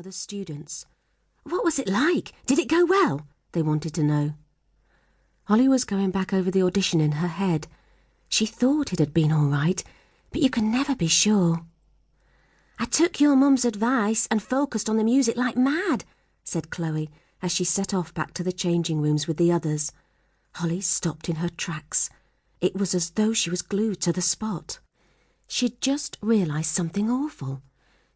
other students. What was it like? Did it go well? They wanted to know. Holly was going back over the audition in her head. She thought it had been all right, but you can never be sure. I took your mum's advice and focused on the music like mad, said Chloe, as she set off back to the changing rooms with the others. Holly stopped in her tracks. It was as though she was glued to the spot. She'd just realised something awful.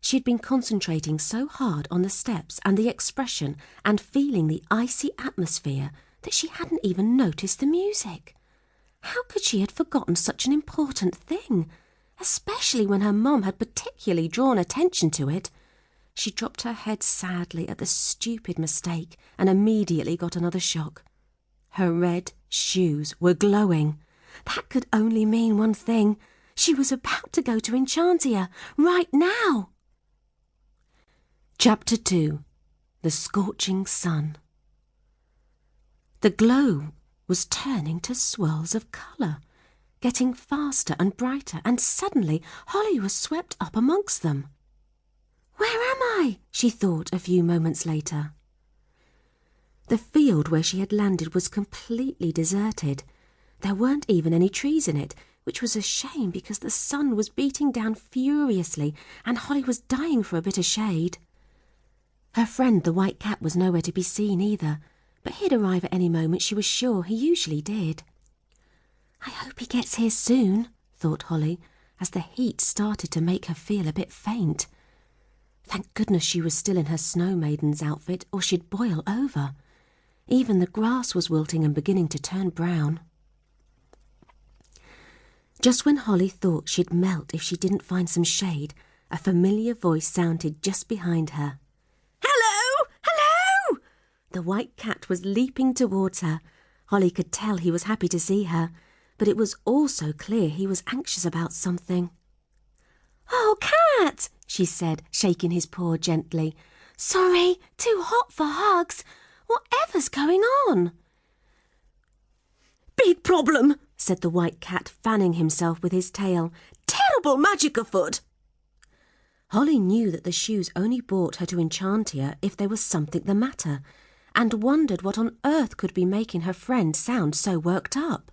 She'd been concentrating so hard on the steps and the expression and feeling the icy atmosphere that she hadn't even noticed the music. How could she have forgotten such an important thing, especially when her mum had particularly drawn attention to it? She dropped her head sadly at the stupid mistake and immediately got another shock. Her red shoes were glowing. That could only mean one thing. She was about to go to Enchantia right now. Chapter 2. The Scorching Sun. The glow was turning to swirls of colour, getting faster and brighter, and suddenly Holly was swept up amongst them. Where am I? She thought a few moments later. The field where she had landed was completely deserted. There weren't even any trees in it, which was a shame because the sun was beating down furiously and Holly was dying for a bit of shade. Her friend the white cat was nowhere to be seen either, but he'd arrive at any moment, she was sure. He usually did. I hope he gets here soon, thought Holly, as the heat started to make her feel a bit faint. Thank goodness she was still in her snow maiden's outfit, or she'd boil over. Even the grass was wilting and beginning to turn brown. Just when Holly thought she'd melt if she didn't find some shade, a familiar voice sounded just behind her. Hello! Hello! The white cat was leaping towards her. Holly could tell he was happy to see her, but it was also clear he was anxious about something. Oh, Cat, she said, shaking his paw gently. Sorry, too hot for hugs. Whatever's going on? Big problem, said the white cat, fanning himself with his tail. Terrible magic afoot. Holly knew that the shoes only brought her to Enchantia if there was something the matter, and wondered what on earth could be making her friend sound so worked up.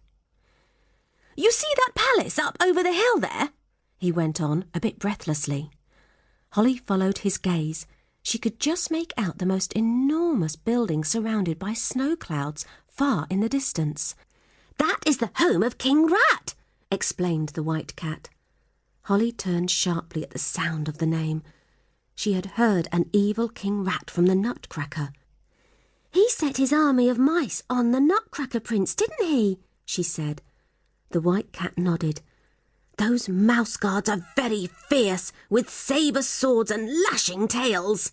You see that palace up over the hill there? He went on, a bit breathlessly. Holly followed his gaze. She could just make out the most enormous building surrounded by snow clouds far in the distance. That is the home of King Rat, explained the white cat. Holly turned sharply at the sound of the name. She had heard an evil King Rat from the Nutcracker. He set his army of mice on the Nutcracker Prince, didn't he? She said. The white cat nodded. Those mouse guards are very fierce, with sabre swords and lashing tails.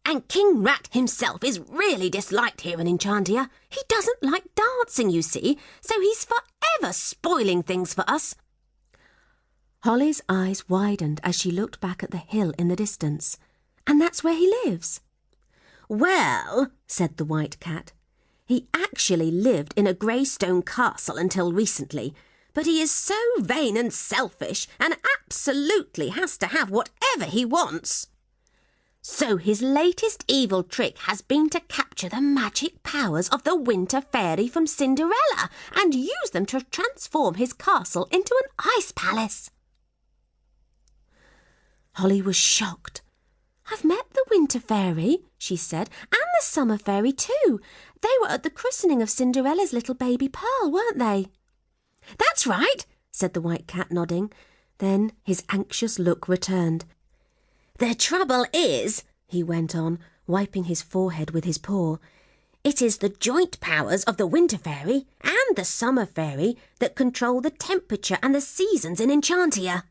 And King Rat himself is really disliked here in Enchantia. He doesn't like dancing, you see, so he's forever spoiling things for us. Holly's eyes widened as she looked back at the hill in the distance. And that's where he lives. Well, said the white cat, he actually lived in a grey stone castle until recently, but he is so vain and selfish and absolutely has to have whatever he wants. So his latest evil trick has been to capture the magic powers of the Winter Fairy from Cinderella and use them to transform his castle into an ice palace. Holly was shocked. I've met the Winter Fairy, she said, and the Summer Fairy too. They were at the christening of Cinderella's little baby Pearl, weren't they? That's right, said the white cat, nodding. Then his anxious look returned. The trouble is, he went on, wiping his forehead with his paw, it is the joint powers of the Winter Fairy and the Summer Fairy that control the temperature and the seasons in Enchantia.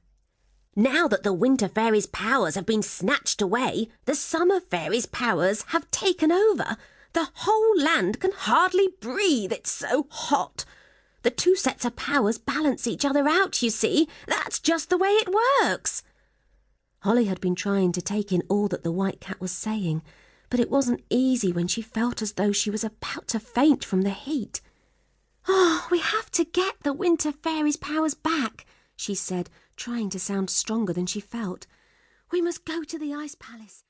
Now that the Winter Fairy's powers have been snatched away, the Summer Fairy's powers have taken over. The whole land can hardly breathe, it's so hot. The two sets of powers balance each other out, you see. That's just the way it works. Holly had been trying to take in all that the white cat was saying, but it wasn't easy when she felt as though she was about to faint from the heat. Oh, we have to get the Winter Fairy's powers back, she said, trying to sound stronger than she felt. We must go to the Ice Palace.